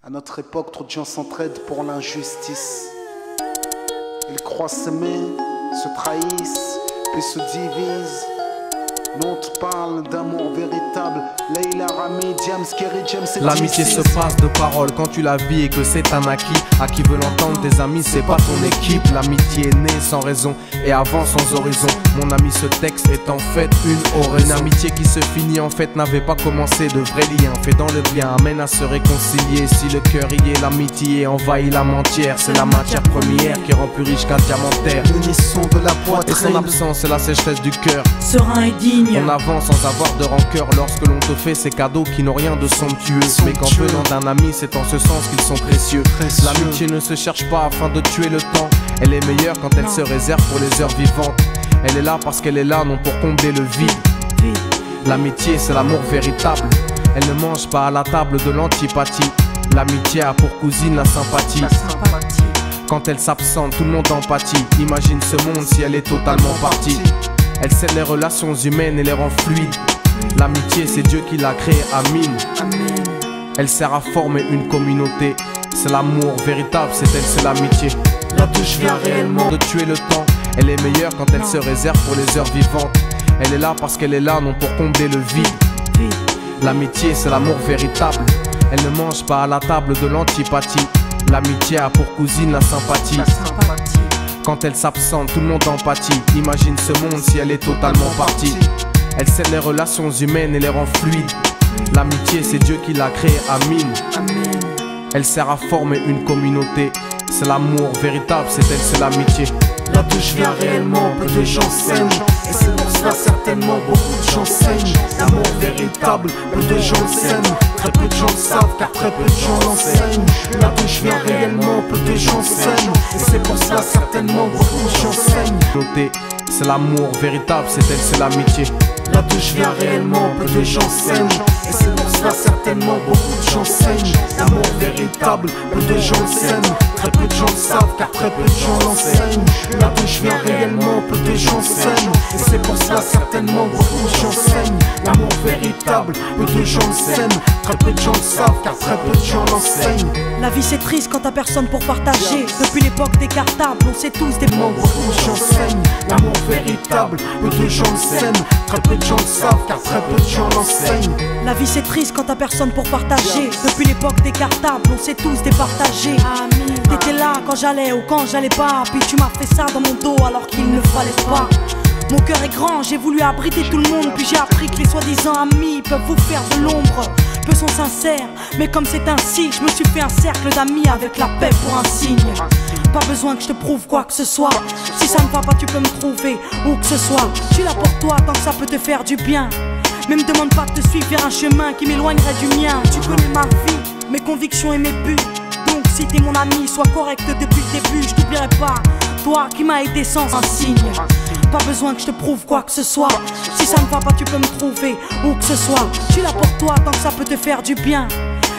À notre époque, trop de gens s'entraident pour l'injustice. Ils croient s'aimer, se trahissent, puis se divisent. Nous on te parle d'amour véritable. Leila, Rami, Diams, Kerry, James et l'amitié se passe de paroles quand tu la vis et que c'est un acquis. À qui veut l'entendre, tes amis, c'est pas ton équipe. L'amitié est née sans raison et avant sans horizon. Mon ami, ce texte est en fait une oraison. Une amitié qui se finit en fait n'avait pas commencé. De vrais liens faits dans le bien amène à se réconcilier. Si le cœur y est, l'amitié envahit la mentière. C'est la matière première qui rend plus riche qu'un diamantaire. L'unisson de la poitrine et son absence, c'est la sécheresse du cœur. Serein et digne. On avance sans avoir de rancœur lorsque l'on te fait ces cadeaux qui n'ont rien de somptueux. Mais qu'en venant d'un ami, c'est en ce sens qu'ils sont précieux. L'amitié ne se cherche pas afin de tuer le temps. Elle est meilleure quand elle se réserve pour les heures vivantes. Elle est là parce qu'elle est là, non pour combler le vide. L'amitié, c'est l'amour véritable. Elle ne mange pas à la table de l'antipathie. L'amitié a pour cousine la sympathie. Quand elle s'absente, tout le monde empathie. Imagine ce monde si elle est totalement partie. Elle scelle les relations humaines et les rend fluides. L'amitié, c'est Dieu qui l'a créée, Amin. Elle sert à former une communauté. C'est l'amour véritable, c'est elle, c'est l'amitié. Là d'où je viens réellement de tuer le temps. Elle est meilleure quand elle se réserve pour les heures vivantes. Elle est là parce qu'elle est là, non pour combler le vide. L'amitié, c'est l'amour véritable. Elle ne mange pas à la table de l'antipathie. L'amitié a pour cousine la sympathie. Quand elle s'absente, tout le monde empathie. Imagine ce monde si elle est totalement partie. Elle scelle les relations humaines et les rend fluides. L'amitié, c'est Dieu qui l'a créée, Amin. Elle sert à former une communauté. C'est l'amour véritable, c'est elle, c'est l'amitié. Là d'où je viens réellement, peu de gens s'aiment. Et c'est pour cela certainement beaucoup de gens saignent. L'amour véritable, peu de gens s'aiment. Très peu de gens le savent car très peu de gens l'enseignent. Là d'où je viens réellement, peu de gens s'aiment. Et c'est pour cela certainement beaucoup de gens saignent. C'est l'amour véritable, c'est elle, c'est l'amitié. Là d'où je viens réellement, peu de gens s'aiment. Et c'est pour cela certainement beaucoup de gens saignent. L'amour véritable, peu de gens s'aiment. Très peu de gens le savent car très peu de gens l'enseignent. Là d'où je viens réellement, peu de gens s'aiment. Et c'est pour cela certainement beaucoup de gens saignent. L'amour véritable, peu de gens s'aiment. Très peu de gens le savent car très peu de gens l'enseignent. La vie c'est triste quand t'as personne pour partager. Depuis l'époque des cartables, on sait tous des mots. Beaucoup de gens saignent. L'amour véritable, peu de gens s'aiment. Très peu de gens le savent car très peu de gens l'enseignent. La vie c'est triste quand t'as personne pour partager. Depuis l'époque des cartables, on sait tous départager. T'étais là quand j'allais ou quand j'allais pas. Puis tu m'as fait ça dans mon dos alors qu'il ne fallait pas. Mon cœur est grand, j'ai voulu abriter tout le monde. Puis j'ai appris que les soi-disant amis peuvent vous faire de l'ombre. Peu sont sincères, mais comme c'est ainsi, je me suis fait un cercle d'amis avec la paix pour un signe. Pas besoin que je te prouve quoi que ce soit. Si ça ne va pas, tu peux me trouver où que ce soit. Je suis là pour toi tant que ça peut te faire du bien. Mais me demande pas de te suivre vers un chemin qui m'éloignerait du mien. Tu connais ma vie, mes convictions et mes buts. Donc si t'es mon ami, sois correct depuis le début. Je t'oublierai pas, toi qui m'as aidé sans un signe. Pas besoin que je te prouve quoi que ce soit. Si ça ne va pas, tu peux me trouver où que ce soit. Je suis là pour toi tant que ça peut te faire du bien.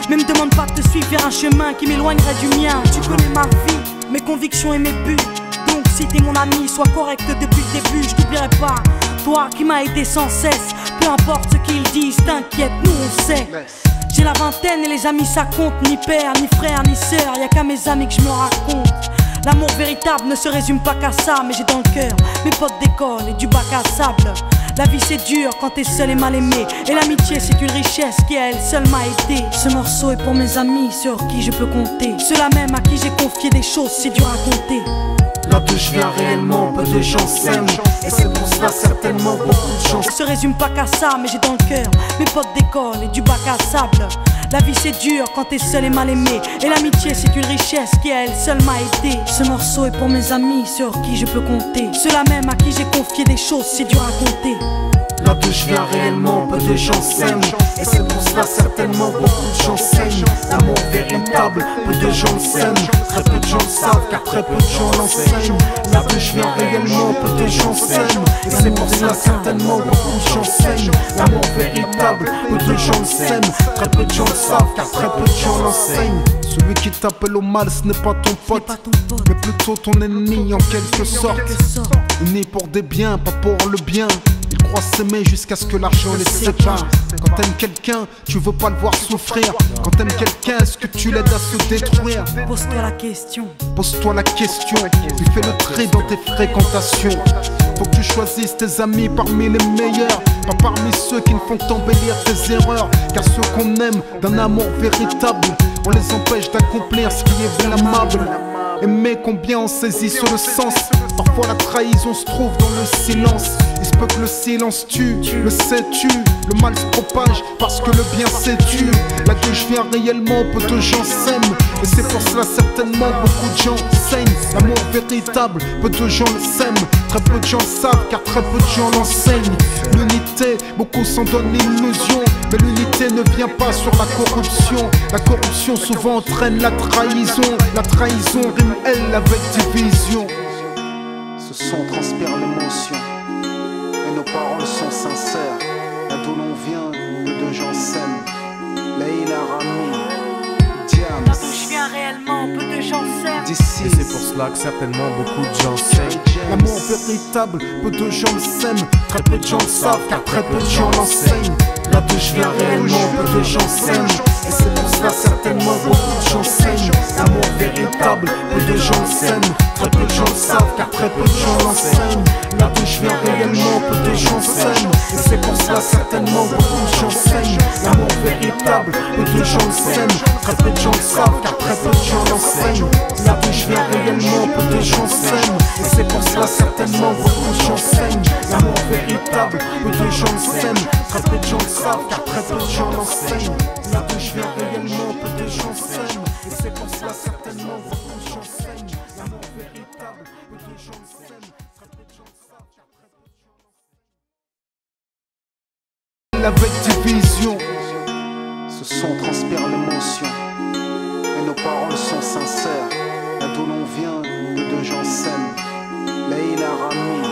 Mais me demande pas de te suivre vers un chemin qui m'éloignerait du mien. Tu connais ma vie, mes convictions et mes buts. Donc si t'es mon ami, sois correct depuis le début. Je t'oublierai pas, toi qui m'as aidé sans cesse. Peu importe ce qu'ils disent, t'inquiète, nous on sait. J'ai la vingtaine et les amis ça compte. Ni père, ni frère, ni sœur, y'a qu'à mes amis que je me raconte. L'amour véritable ne se résume pas qu'à ça. Mais j'ai dans le cœur mes potes d'école et du bac à sable. La vie c'est dur quand t'es seul et mal aimé. Et l'amitié c'est une richesse qui à elle seule m'a aidé. Ce morceau est pour mes amis sur qui je peux compter. Ceux-là même à qui j'ai confié des choses c'est dur à compter. Là d'où je viens réellement, peu de gens s'aiment. Et c'est pour cela certainement beaucoup de gens. Ça se résume pas qu'à ça, mais j'ai dans le cœur mes potes d'école et du bac à sable. La vie c'est dur quand t'es seul et mal aimé. Et l'amitié c'est une richesse qui à elle seule m'a aidé. Ce morceau est pour mes amis sur qui je peux compter. Ceux-là même à qui j'ai confié des choses c'est dur à compter. Là d'où je viens réellement, peu de gens s'aiment. Et c'est pour cela certainement beaucoup de gens saignent. L'amour véritable, peu de gens s'aiment. Très peu de gens le savent car très peu de gens l'enseignent. Là d'où je viens réellement, peu de gens s'aiment. Et c'est pour cela certainement beaucoup de gens saignent. L'amour véritable, peu de gens s'aiment. Très peu de gens le savent car très peu de gens l'enseignent. Celui qui t'appelle au mal ce n'est pas ton pote, mais plutôt ton ennemi en quelque sorte. Unis pour des biens, pas pour le bien. croient s'aimer jusqu'à ce que l'argent les sépare. Quand t'aimes quelqu'un, tu veux pas le voir souffrir. Quand t'aimes quelqu'un, est-ce que tu l'aides à se détruire? Pose-toi la question. Pose-toi la question, puis fais le tri dans tes fréquentations. Faut que tu choisisses tes amis parmi les meilleurs, pas parmi ceux qui ne font qu'embellir tes erreurs. Car ceux qu'on aime d'un amour véritable, on les empêche d'accomplir ce qui est blâmable. Aimer combien on saisit sur le sens. Parfois la trahison se trouve dans le silence. Il se peut que le silence tue, le sais-tu? Le mal se propage parce que le bien séduit. La gauche vient réellement, peu de gens s'aiment. Et c'est pour cela certainement beaucoup de gens saignent. L'amour véritable, peu de gens le s'aiment. Très peu de gens le savent car très peu de gens l'enseignent. L'unité, beaucoup s'en donnent l'illusion. Mais l'unité ne vient pas sur la corruption. La corruption souvent entraîne la trahison. La trahison rime elle avec division. Ce son transpire l'émotion et nos paroles sont sincères. Là d'où l'on vient, peu de gens s'aiment. Leïla Rami, Diams. Là d'où je viens réellement, peu de gens s'aiment. D'ici, Et c'est pour cela que certainement beaucoup de gens saignent. L'amour véritable, peu de gens le s'aiment. Très peu de gens le savent car très peu de gens l'enseignent. Là d'où je viens réellement, peu de gens s'aiment. Et c'est pour cela certainement beaucoup de gens saignent. L'amour véritable, peu de gens le s'aiment. Très peu de gens le savent car très peu de gens l'enseignent. Là d'où je viens réellement, peu de gens s'aiment. Et c'est pour cela certainement beaucoup de gens saignent. L'amour véritable, peu de gens le s'aiment. Très peu de gens le savent car très peu de gens l'enseignent. Là d'où je viens réellement, peu de gens s'aiment. Et c'est pour cela certainement beaucoup de gens saignent. L'amour véritable, peu de gens le s'aiment. Très peu de gens le savent car très peu de gens l'enseignent. Là d'où je viens réellement, peu de gens s'aiment. Et c'est pour cela certainement beaucoup de gens saignent. L'amour véritable, peu de gens le s'aiment. Très peu de gens le savent car très peu de gens l'enseignent. Avec division. ce son transpire l'émotion et nos paroles sont sincères. Là d'où l'on vient, peu de gens s'aiment. Leïla Rami,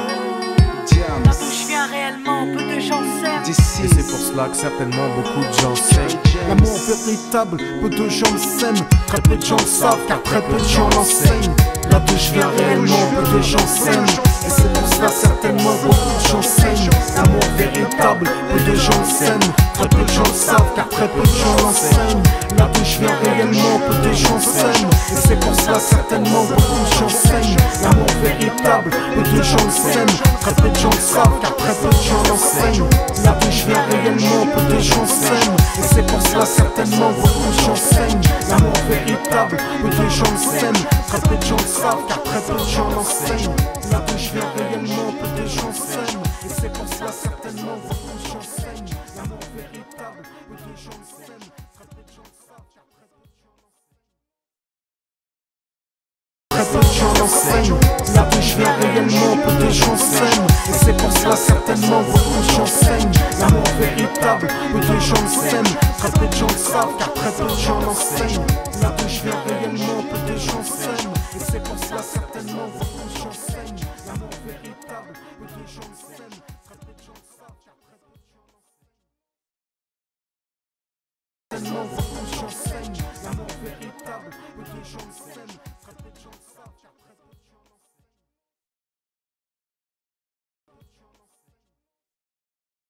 Diams. Là d'où je viens réellement, peu de gens s'aiment. D'ici, Et c'est pour cela que certainement beaucoup de gens saignent. L'amour véritable, peu de gens le s'aiment. Très peu de gens le savent car très peu de gens l'enseignent. Là d'où je viens réellement, peu de gens s'aiment. Et c'est pour cela certainement beaucoup de gens saignent. L'amour véritable, peu de gens le s'aiment. Très peu de gens le savent car très peu de gens l'enseignent. Là d'où je viens réellement, peu de gens s'aiment. Et c'est pour cela certainement beaucoup de gens saignent. L'amour véritable, peu de gens le s'aiment. Très peu de gens le savent car très peu de gens l'enseignent. Là d'où je viens réellement, peu de gens s'aiment. Et c'est pour cela certainement beaucoup de gens saignent. L'amour véritable, peu de gens le s'aiment. Très peu de gens le savent car très peu de gens l'enseignent. Là d'où je viens réellement, peu de gens s'aiment. Et c'est pour cela certainement beaucoup de gens saignent. L'amour véritable, peu de gens le s'aiment. Très peu de gens le savent car très peu de gens l'enseignent. Très peu de gens l'enseignent. Là d'où je viens réellement, peu de gens s'aiment. Et c'est pour cela certainement beaucoup de gens saignent. L'amour véritable, peu de gens le s'aiment. Très peu de gens le savent car très peu de gens l'enseignent. Là d'où je viens réellement, peu de gens s'aiment.